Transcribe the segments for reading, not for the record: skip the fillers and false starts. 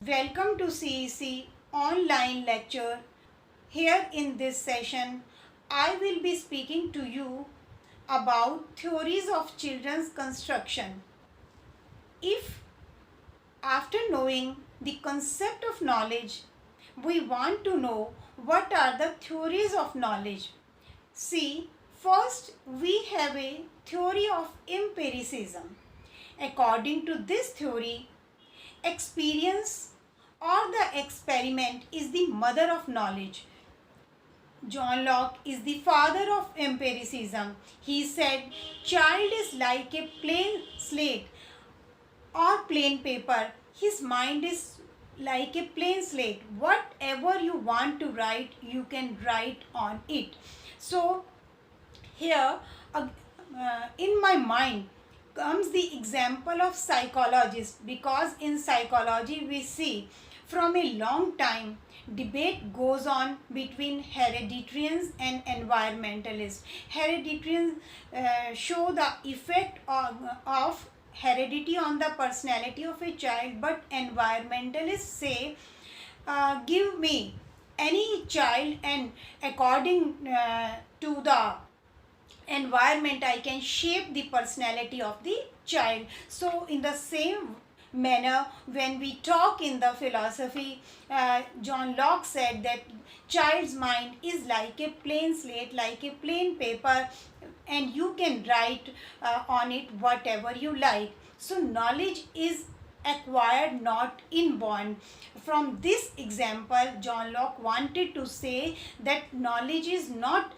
Welcome to CEC online lecture. Here in this session, I will be speaking to you about theories of children's construction. If after knowing the concept of knowledge, we want to know what are the theories of knowledge. See, first we have a theory of empiricism. According to this theory, experience or the experiment is the mother of knowledge. John Locke is the father of empiricism. He said, child is like a plain slate or plain paper. His mind is like a plain slate. Whatever you want to write, you can write on it. So here in my mind comes the example of psychologists, because in psychology we see from a long time debate goes on between hereditarians and environmentalists. Hereditarians show the effect of heredity on the personality of a child, but environmentalists say give me any child and according to the environment I can shape the personality of the child. So in the same manner, when we talk in the philosophy, John Locke said that child's mind is like a plain slate, like a plain paper, and you can write on it whatever you like. So knowledge is acquired, not inborn. From this example, John Locke wanted to say that knowledge is not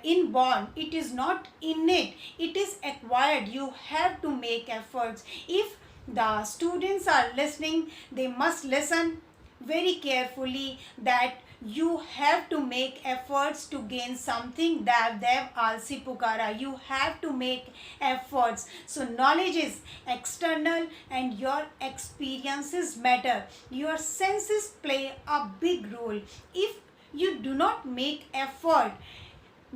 inborn, it is not innate, it is acquired. You have to make efforts. If the students are listening, they must listen very carefully that you have to make efforts to gain something. That dev alsi pukara, you have to make efforts. So knowledge is external and your experiences matter. Your senses play a big role. If you do not make effort,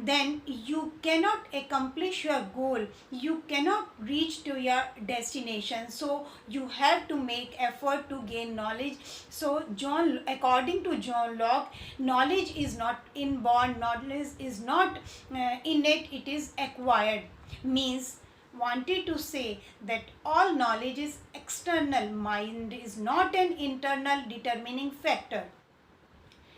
then you cannot accomplish your goal, you cannot reach to your destination. So you have to make effort to gain knowledge. So according to John Locke, knowledge is not inborn, knowledge is not innate, it is acquired. Means wanted to say that all knowledge is external, mind is not an internal determining factor.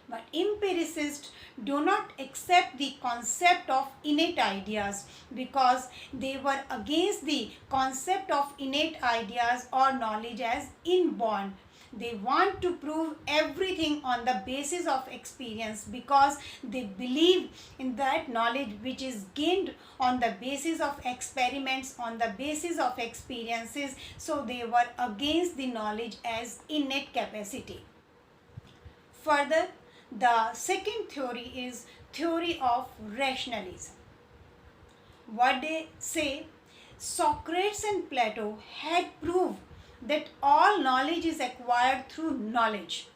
But empiricists do not accept the concept of innate ideas because they were against the concept of innate ideas or knowledge as inborn. They want to prove everything on the basis of experience because they believe in that knowledge which is gained on the basis of experiments, on the basis of experiences. So they were against the knowledge as innate capacity. Further, the second theory is theory of rationalism. What they say, Socrates and Plato had proved that all knowledge is acquired through knowledge.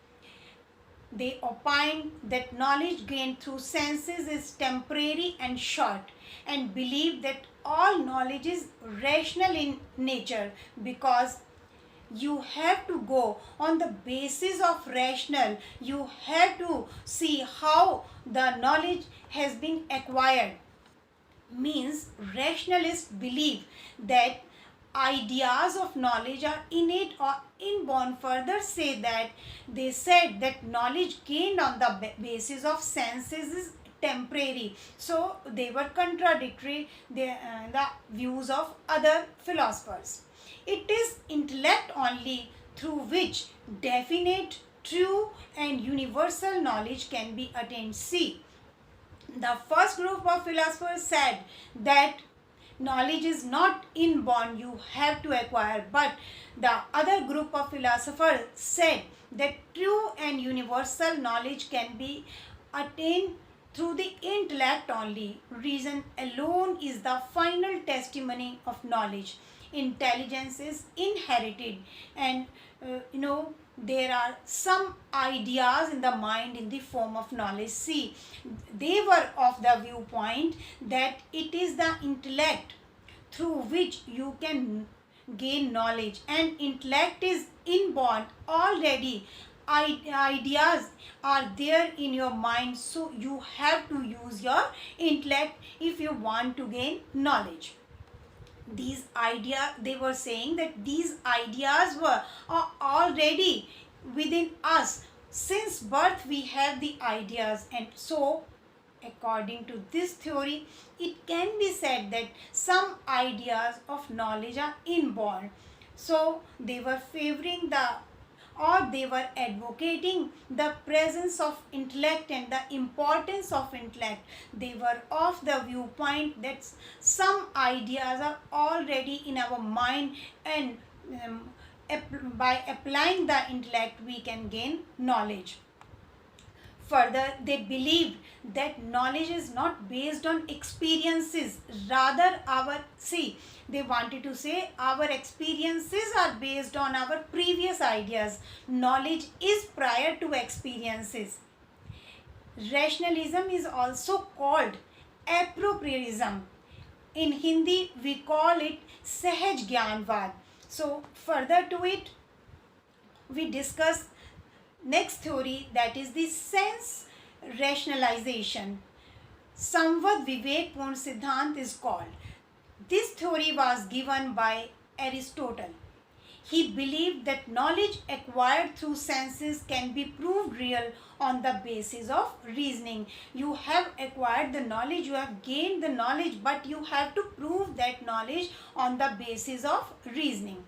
They opined that knowledge gained through senses is temporary and short, and believed that all knowledge is rational in nature because you have to go on the basis of rational. You have to see how the knowledge has been acquired. Means rationalists believe that ideas of knowledge are innate or inborn. Further say that they said that knowledge gained on the basis of senses is temporary. So they were contradictory the views of other philosophers. It is intellect only through which definite, true and universal knowledge can be attained. See, the first group of philosophers said that knowledge is not inborn, you have to acquire. But the other group of philosophers said that true and universal knowledge can be attained through the intellect only. Reason alone is the final testimony of knowledge. Intelligence is inherited, and there are some ideas in the mind in the form of knowledge. See, they were of the viewpoint that it is the intellect through which you can gain knowledge, and intellect is inborn already. Ideas are there in your mind, so you have to use your intellect if you want to gain knowledge. These ideas, they were saying that these ideas were are already within us. Since birth we have the ideas, and so according to this theory, it can be said that some ideas of knowledge are inborn. So they were favoring the, or they were advocating the presence of intellect and the importance of intellect. They were of the viewpoint that some ideas are already in our mind, and by applying the intellect we can gain knowledge. Further, they believed that knowledge is not based on experiences, rather they wanted to say our experiences are based on our previous ideas. Knowledge is prior to experiences. Rationalism is also called appropriarism. In Hindi, we call it Sahaj Gyanvad. So, further to it, we discuss next theory, that is the sense rationalization. Samved vivekpuran sidhant is called. This theory was given by Aristotle. He believed that knowledge acquired through senses can be proved real on the basis of reasoning. You have acquired the knowledge, you have gained the knowledge, but you have to prove that knowledge on the basis of reasoning.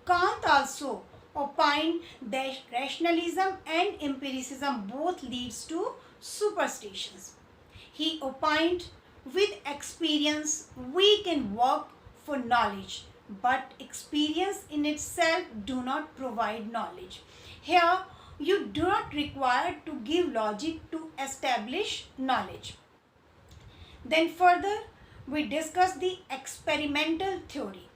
Kant also opined that rationalism and empiricism both leads to superstitions. He opined, with experience we can work for knowledge, but experience in itself do not provide knowledge. Here you do not require to give logic to establish knowledge. Then further we discuss the experimental theory.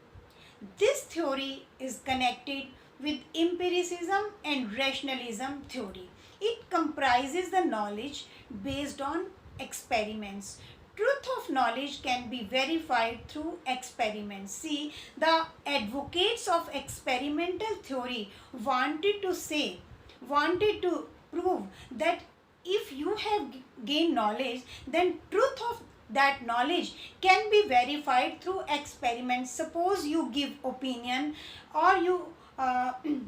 This theory is connected with empiricism and rationalism theory. It comprises the knowledge based on experiments. Truth of knowledge can be verified through experiments. See, the advocates of experimental theory wanted to prove that if you have gained knowledge, then truth of that knowledge can be verified through experiments. Suppose you give opinion, or you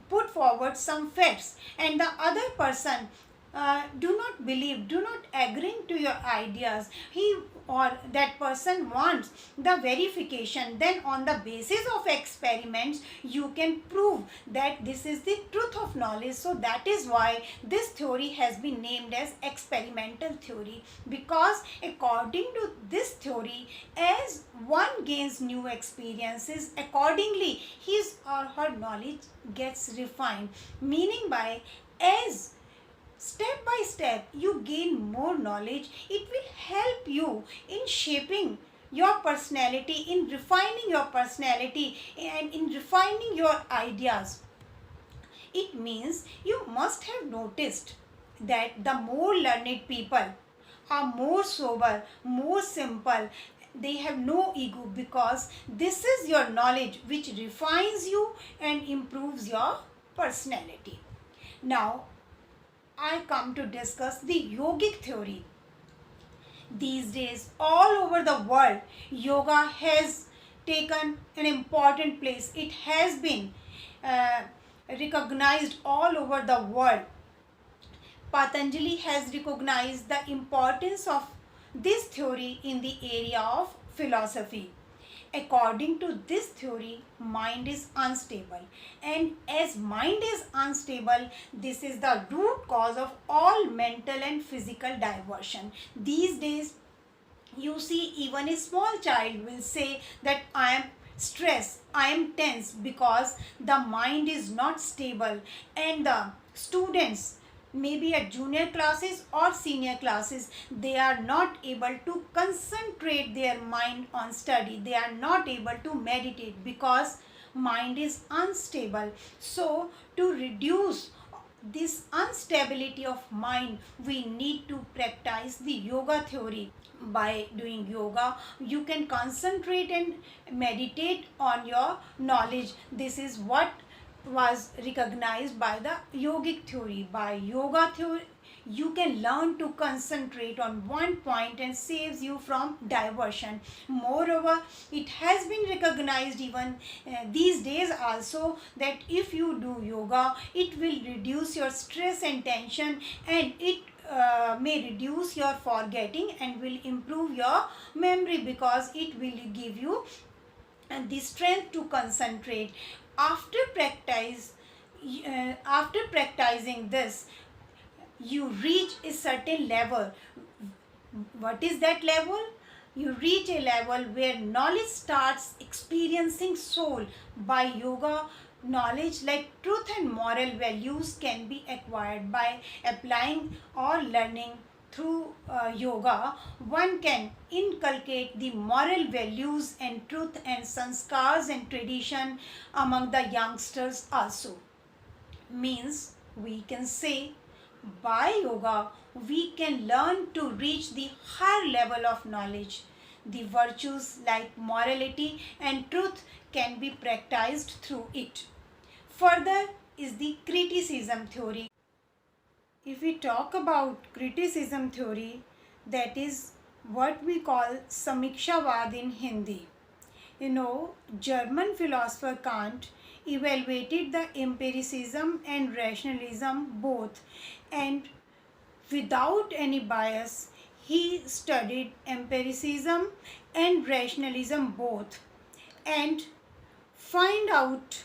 put forward some facts, and the other person do not believe, do not agree to your ideas, he or that person wants the verification, then on the basis of experiments you can prove that this is the truth of knowledge. So that is why this theory has been named as experimental theory, because according to this theory, as one gains new experiences, accordingly his or her knowledge gets refined. Meaning by, as step by step you gain more knowledge, it will help you in shaping your personality, in refining your personality, and in refining your ideas. It means you must have noticed that the more learned people are more sober, more simple, they have no ego, because this is your knowledge which refines you and improves your personality. Now I come to discuss the yogic theory. These days, all over the world, yoga has taken an important place. It has been recognized all over the world. Patanjali has recognized the importance of this theory in the area of philosophy. According to this theory, mind is unstable, and as mind is unstable, this is the root cause of all mental and physical diversion. These days, you see, even a small child will say that I am stressed, I am tense, because the mind is not stable, and the students, maybe at junior classes or senior classes, they are not able to concentrate their mind on study. They are not able to meditate because mind is unstable. So to reduce this instability of mind, we need to practice the yoga theory. By doing yoga, you can concentrate and meditate on your knowledge. This is what was recognized by the yogic theory. By yoga theory, you can learn to concentrate on one point and saves you from diversion. Moreover, it has been recognized even these days also that if you do yoga, it will reduce your stress and tension, and it may reduce your forgetting and will improve your memory, because it will give you the strength to concentrate. After practicing this, you reach a certain level. What is that level? You reach a level where knowledge starts experiencing soul. By yoga, knowledge like truth and moral values can be acquired. By applying or learning through yoga, one can inculcate the moral values and truth and sanskars and tradition among the youngsters also. Means we can say by yoga we can learn to reach the higher level of knowledge. The virtues like morality and truth can be practiced through it. Further is the criticism theory. If we talk about criticism theory, that is what we call samikshawad in Hindi. German philosopher Kant evaluated the empiricism and rationalism both, and without any bias, he studied empiricism and rationalism both and find out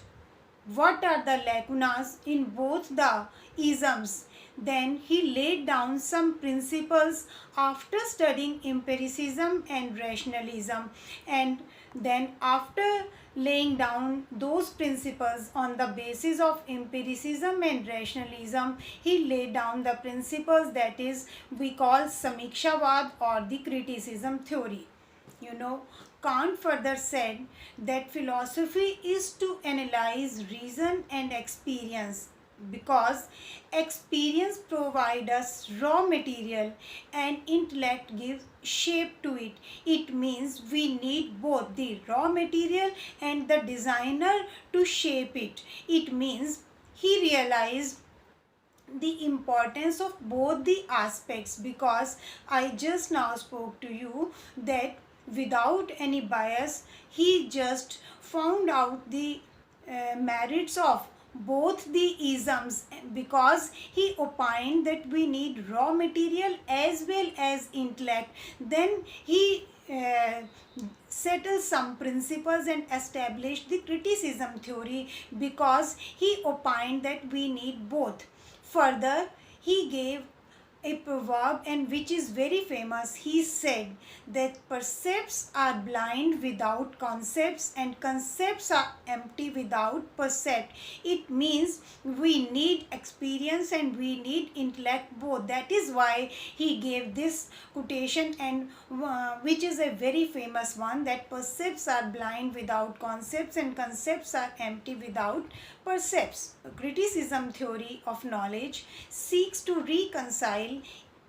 what are the lacunas in both the isms. Then he laid down some principles after studying empiricism and rationalism, and then after laying down those principles on the basis of empiricism and rationalism, he laid down the principles that is we call samikshawad or the criticism theory. Kant further said that philosophy is to analyze reason and experience, because experience provides us raw material and intellect gives shape to it. It means we need both the raw material and the designer to shape it. It means he realized the importance of both the aspects, because I just now spoke to you that without any bias, he just found out the merits of both the isms, because he opined that we need raw material as well as intellect. Then he settled some principles and established the criticism theory, because he opined that we need both. Further, he gave a proverb, and which is very famous. He said that percepts are blind without concepts and concepts are empty without percept. It means we need experience and we need intellect both. That is why he gave this quotation, and which is a very famous one, that percepts are blind without concepts and concepts are empty without percepts. Criticism theory of knowledge seeks to reconcile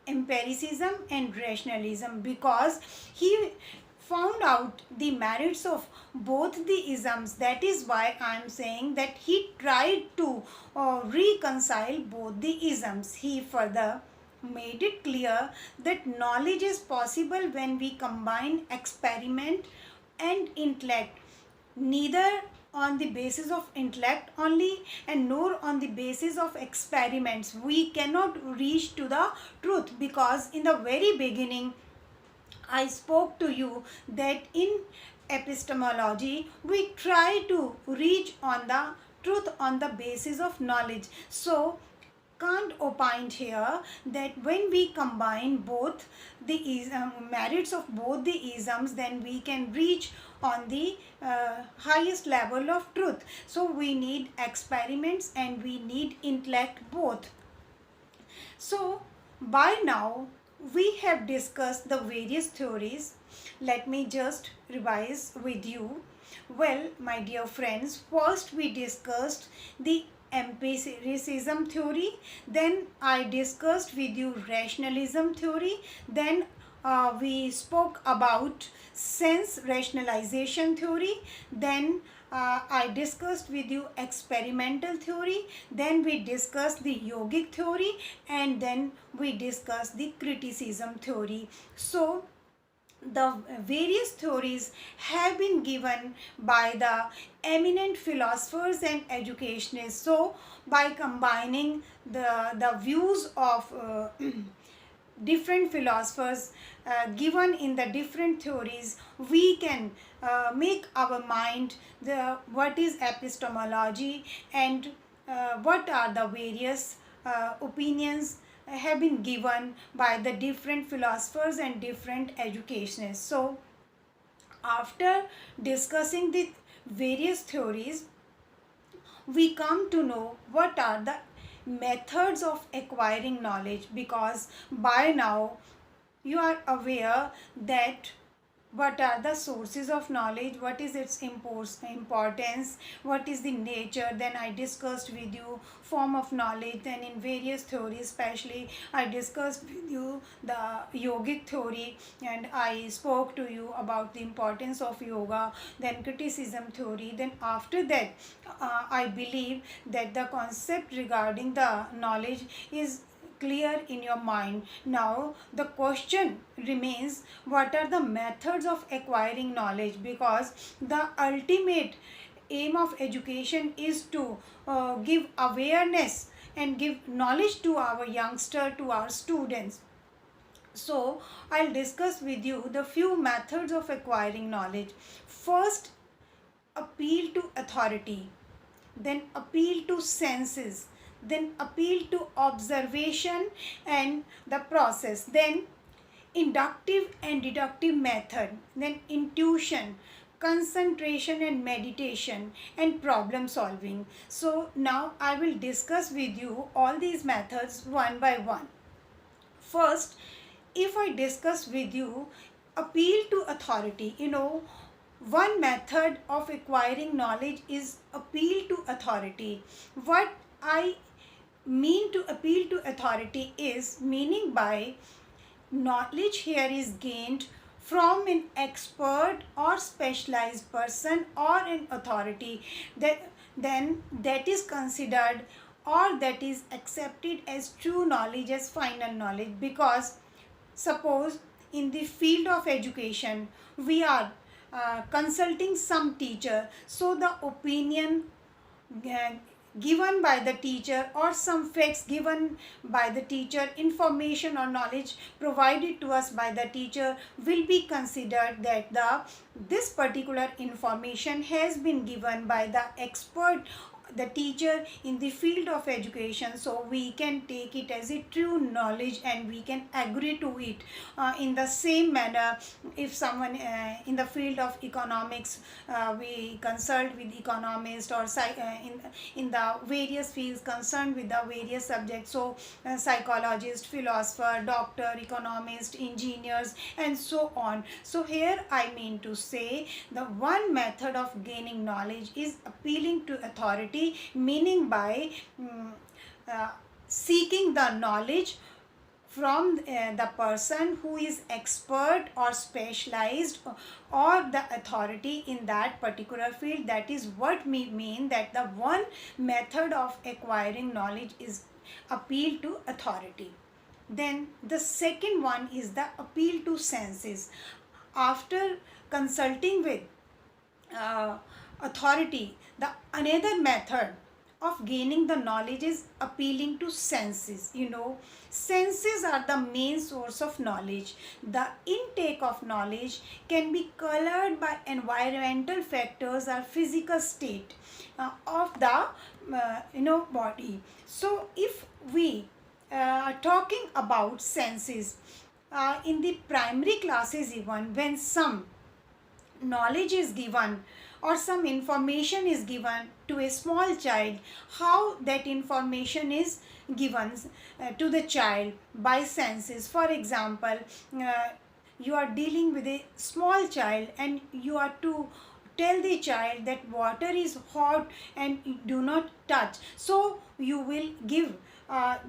empiricism and rationalism, because he found out the merits of both the isms. That is why I am saying that he tried to reconcile both the isms. He further made it clear that knowledge is possible when we combine experiment and intellect, neither on the basis of intellect only and nor on the basis of experiments. We cannot reach to the truth, because in the very beginning I spoke to you that in epistemology we try to reach on the truth on the basis of knowledge. So Kant opined here that when we combine both the merits of both the isms, then we can reach on the highest level of truth. So we need experiments and we need intellect both. So by now we have discussed the various theories. Let me just revise with you. Well, my dear friends, first we discussed the Empiricism theory, then I discussed with you Rationalism theory, then we spoke about sense rationalization theory, then I discussed with you experimental theory, then we discussed the yogic theory, and then we discussed the criticism theory. So the various theories have been given by the eminent philosophers and educationists. So by combining the views of different philosophers given in the different theories, we can make our mind what is epistemology, and what are the various opinions have been given by the different philosophers and different educationists. So after discussing the various theories, we come to know what are the methods of acquiring knowledge, because by now you are aware that what are the sources of knowledge, what is its importance, what is the nature. Then I discussed with you form of knowledge, then in various theories, especially I discussed with you the yogic theory, and I spoke to you about the importance of yoga, then criticism theory. Then after that I believe that the concept regarding the knowledge is clear in your mind. Now the question remains, what are the methods of acquiring knowledge, because the ultimate aim of education is to give awareness and give knowledge to our youngster, to our students. So I'll discuss with you the few methods of acquiring knowledge. First, appeal to authority, then appeal to senses, then appeal to observation and the process, then inductive and deductive method, then intuition, concentration and meditation, and problem solving. So now I will discuss with you all these methods one by one. First, if I discuss with you appeal to authority, one method of acquiring knowledge is appeal to authority. What I mean to appeal to authority is, meaning by knowledge here is gained from an expert or specialized person or an authority, then that is considered or that is accepted as true knowledge, as final knowledge. Because suppose in the field of education we are consulting some teacher, so the opinion given by the teacher or some facts given by the teacher, information or knowledge provided to us by the teacher, will be considered that this particular information has been given by the expert, the teacher in the field of education. So we can take it as a true knowledge and we can agree to it. In the same manner, if someone in the field of economics, we consult with economists, or in the various fields concerned with the various subjects, so psychologist, philosopher, doctor, economist, engineers, and so on. So here I mean to say, the one method of gaining knowledge is appealing to authority, meaning by seeking the knowledge from the person who is expert or specialized or the authority in that particular field. That is what we mean, that the one method of acquiring knowledge is appeal to authority. Then the second one is the appeal to senses. After consulting with authority, the another method of gaining the knowledge is appealing to senses. Senses are the main source of knowledge. The intake of knowledge can be colored by environmental factors or physical state of the body. So if we are talking about senses in the primary classes, even when some knowledge is given or some information is given to a small child, how that information is given to the child by senses. For example, you are dealing with a small child and you are to tell the child that water is hot and do not touch. So you will give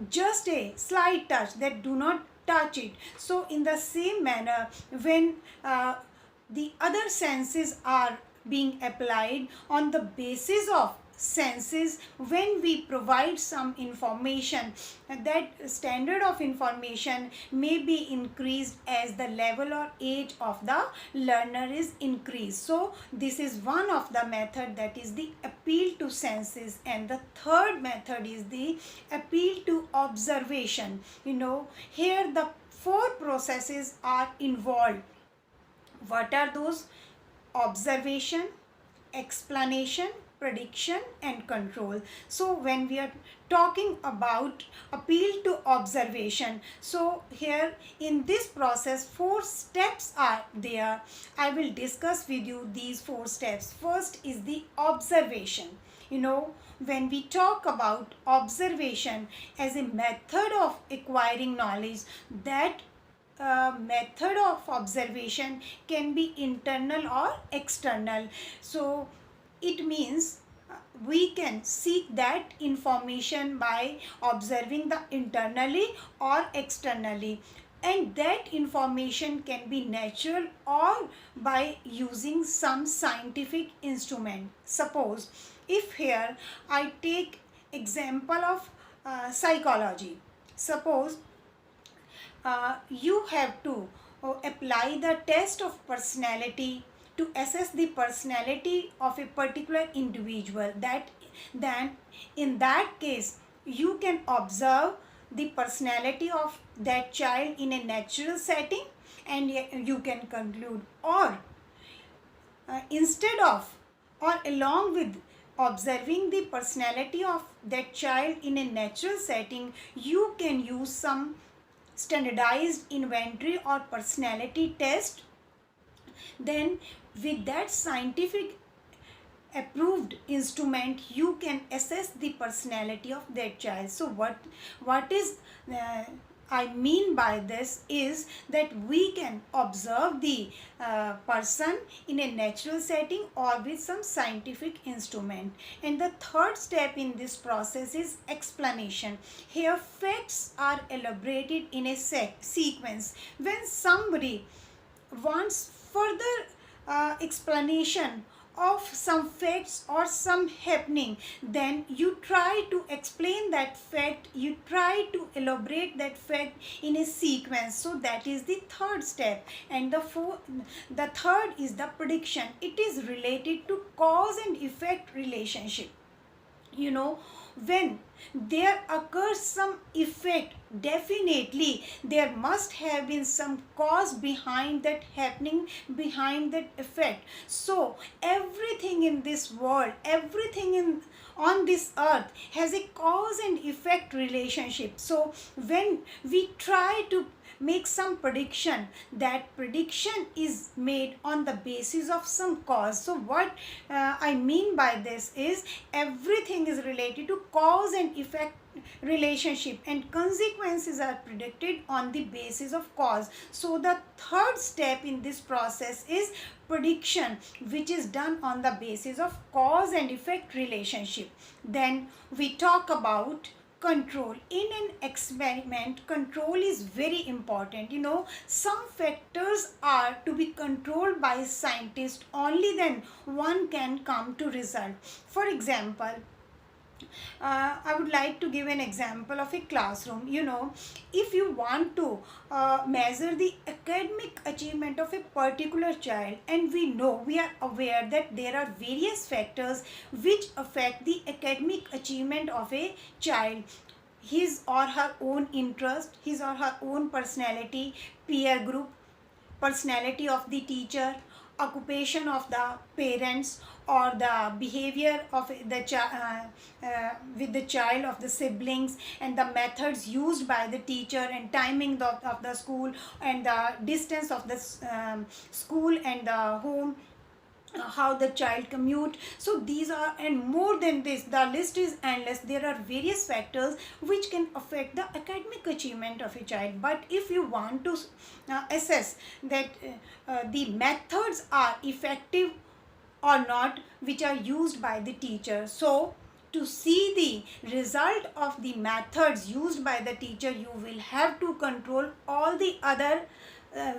just a slight touch, that do not touch it. So in the same manner, when the other senses are being applied on the basis of senses, when we provide some information, that standard of information may be increased as the level or age of the learner is increased. So this is one of the method, that is the appeal to senses. And the third method is the appeal to observation. Here the four processes are involved. What are those? Observation, explanation, prediction, and control. So when we are talking about appeal to observation, so here in this process 4 steps are there. I will discuss with you these 4 steps. First is the observation. When we talk about observation as a method of acquiring knowledge, that method of observation can be internal or external. So it means we can seek that information by observing the internally or externally, and that information can be natural or by using some scientific instrument. Suppose if here I take example of psychology. Suppose you have to apply the test of personality to assess the personality of a particular individual. Then in that case you can observe the personality of that child in a natural setting, and you can conclude, or instead of or along with observing the personality of that child in a natural setting, you can use some standardized inventory or personality test. Then with that scientific approved instrument, you can assess the personality of that child. So what is I mean by this is that we can observe the person in a natural setting or with some scientific instrument. And the third step in this process is explanation. Here facts are elaborated in a sequence. When somebody wants further explanation of some facts or some happening, then you try to explain that fact, you try to elaborate that fact in a sequence. So that is the third step. And the third is the prediction. It is related to cause and effect relationship. When there occurs some effect, definitely there must have been some cause behind that happening, behind that effect. So everything in this world, everything on this earth has a cause and effect relationship. So when we try to make some prediction, that prediction is made on the basis of some cause. So what I mean by this is everything is related to cause and effect relationship, and consequences are predicted on the basis of cause. So the third step in this process is prediction, which is done on the basis of cause and effect relationship. Then we talk about control. In an experiment, control is very important. Some factors are to be controlled by scientists, only then one can come to result. For example, I would like to give an example of a classroom. If you want to measure the academic achievement of a particular child, and we are aware that there are various factors which affect the academic achievement of a child: his or her own interest, his or her own personality, peer group, personality of the teacher, occupation of the parents, or the behavior of the with the child of the siblings, and the methods used by the teacher, and timing of the school, and the distance of the school and the home, how the child commute. So these are, and more than this, the list is endless. There are various factors which can affect the academic achievement of a child. But if you want to assess that the methods are effective or not which are used by the teacher. So to see the result of the methods used by the teacher, you will have to control all the other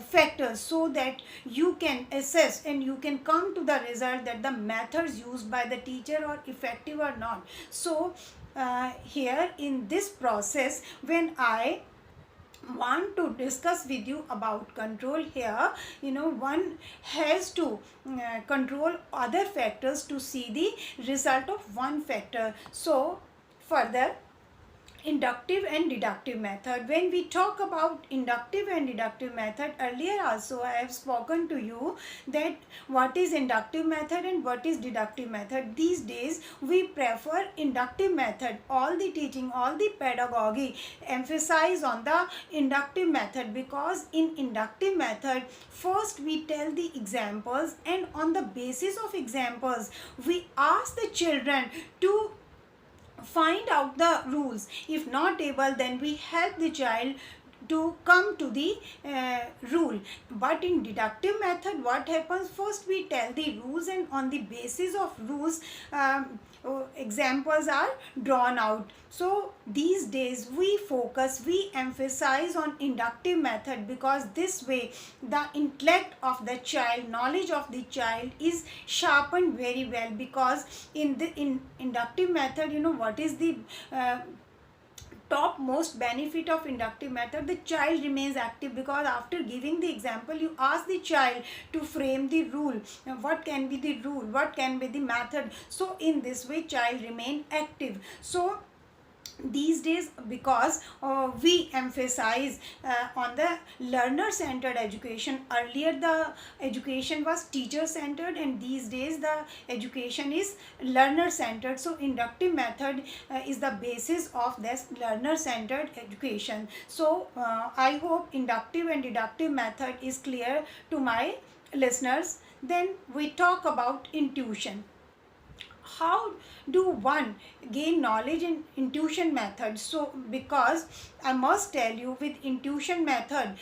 factors, so that you can assess and you can come to the result that the methods used by the teacher are effective or not. So here in this process, when I want to discuss with you about control, here one has to control other factors to see the result of one factor. So further, inductive and deductive method. When we talk about inductive and deductive method, earlier also I have spoken to you that what is inductive method and what is deductive method. These days we prefer inductive method. All the teaching, all the pedagogy emphasize on the inductive method, because in inductive method first we tell the examples, and on the basis of examples we ask the children to find out the rules. If not able, then we help the child to come to the rule. But in deductive method, what happens, first we tell the rules, and on the basis of rules examples are drawn out. So these days we emphasize on inductive method, because this way the intellect of the child, knowledge of the child is sharpened very well. Because in inductive method, what is the topmost benefit of inductive method? The child remains active, because after giving the example you ask the child to frame the rule. Now, what can be the rule, what can be the method? So in this way child remain active. So these days, because we emphasize on the learner centered education. Earlier the education was teacher centered, and these days the education is learner centered. So inductive method is the basis of this learner centered education. So I hope inductive and deductive method is clear to my listeners. Then we talk about intuition. How do one gain knowledge in intuition method? So because I must tell you, with intuition method,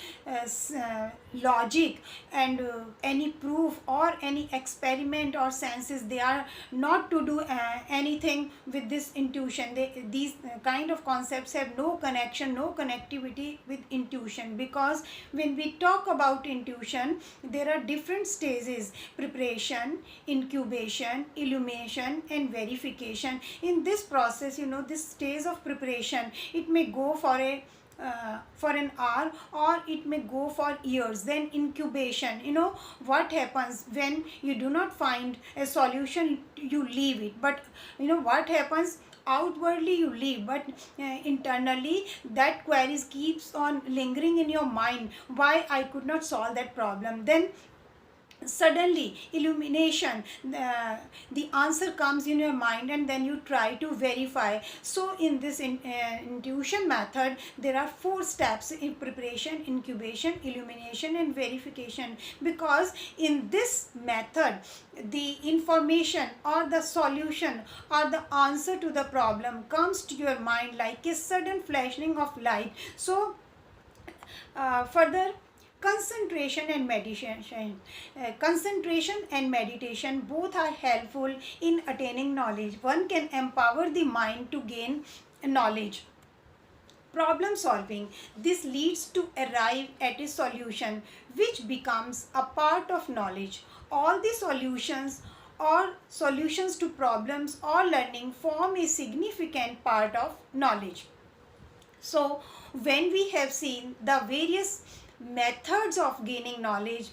logic and any proof or any experiment or senses, they are not to do anything with this intuition. These kind of concepts have no connection, no connectivity with intuition. Because when we talk about intuition, there are different stages: preparation, incubation, illumination and verification. In this process, this stage of preparation, it may go for an hour, or it may go for years. Then incubation, what happens when you do not find a solution, you leave it. But what happens, outwardly you leave, but internally that queries keeps on lingering in your mind, why I could not solve that problem. Then suddenly illumination, the answer comes in your mind, and then you try to verify. So in this intuition method, there are 4 steps: in preparation, incubation, illumination and verification. Because in this method, the information or the solution or the answer to the problem comes to your mind like a sudden flashing of light. So further, concentration and meditation. Concentration and meditation both are helpful in attaining knowledge. One can empower the mind to gain knowledge. Problem solving. This leads to arrive at a solution which becomes a part of knowledge. All the solutions or solutions to problems or learning form a significant part of knowledge. So when we have seen the various methods of gaining knowledge,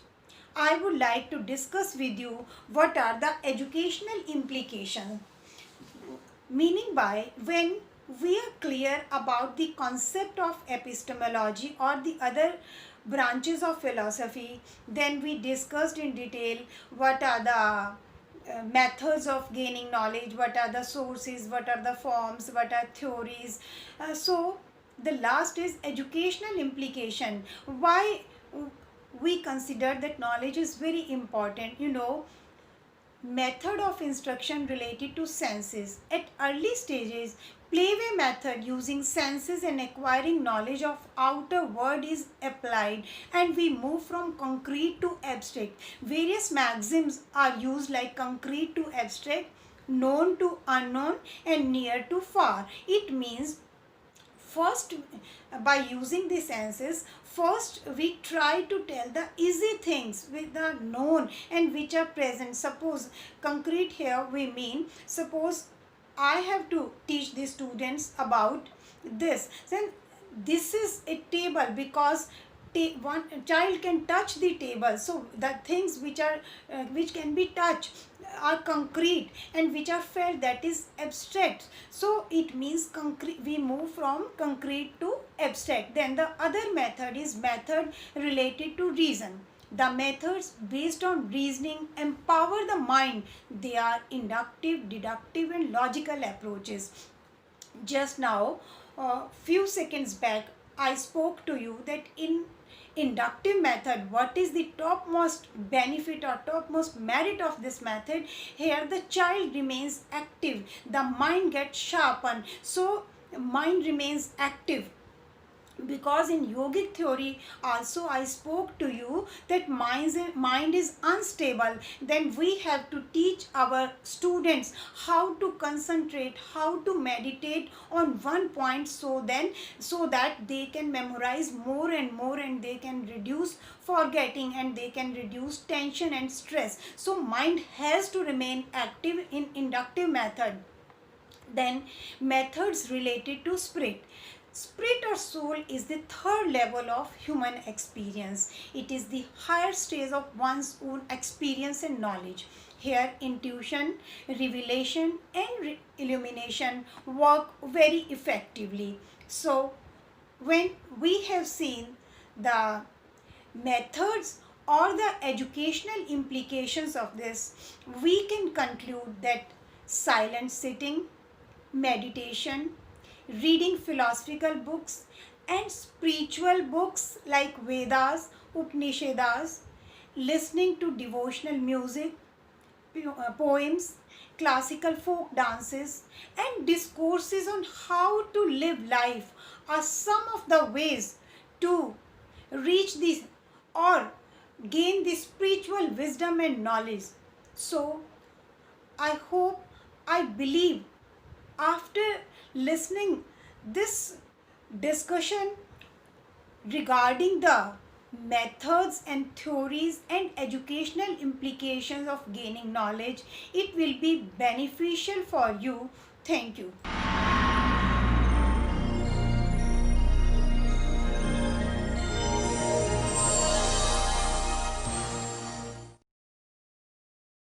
I would like to discuss with you what are the educational implications. Meaning by, when we are clear about the concept of epistemology or the other branches of philosophy, then we discussed in detail what are the methods of gaining knowledge, what are the sources, what are the forms, what are theories. So the last is educational implication. Why we consider that knowledge is very important. method of instruction related to senses. At early stages, playway method using senses and acquiring knowledge of outer world is applied, and we move from concrete to abstract. Various maxims are used like concrete to abstract, known to unknown, and near to far. It means first, by using the senses, first we try to tell the easy things with the known and which are present. Suppose concrete here we mean, suppose I have to teach the students about this, then this is a table, because one child can touch the table, so the things which are which can be touched are concrete, and which are felt, that is abstract. So it means concrete, we move from concrete to abstract. Then the other method is method related to reason. The methods based on reasoning empower the mind. They are inductive, deductive, and logical approaches. Just now, few seconds back, I spoke to you that in inductive method, what is the topmost benefit or topmost merit of this method? Here the child remains active, the mind gets sharpened, so mind remains active. Because in yogic theory also I spoke to you that mind is unstable, then we have to teach our students how to concentrate, how to meditate on one point, so that they can memorize more and more, and they can reduce forgetting, and they can reduce tension and stress. So mind has to remain active in inductive method. Then methods related to spirit. Spirit or soul is the third level of human experience. It is the higher stage of one's own experience and knowledge. Here intuition, revelation, and illumination work very effectively. So when we have seen the methods or the educational implications of this, we can conclude that silent sitting, meditation, reading philosophical books and spiritual books like Vedas, Upanishads, listening to devotional music, poems, classical folk dances, and discourses on how to live life are some of the ways to reach this or gain the spiritual wisdom and knowledge. So I hope, I believe, after listening this discussion regarding the methods and theories and educational implications of gaining knowledge, it will be beneficial for you. Thank you.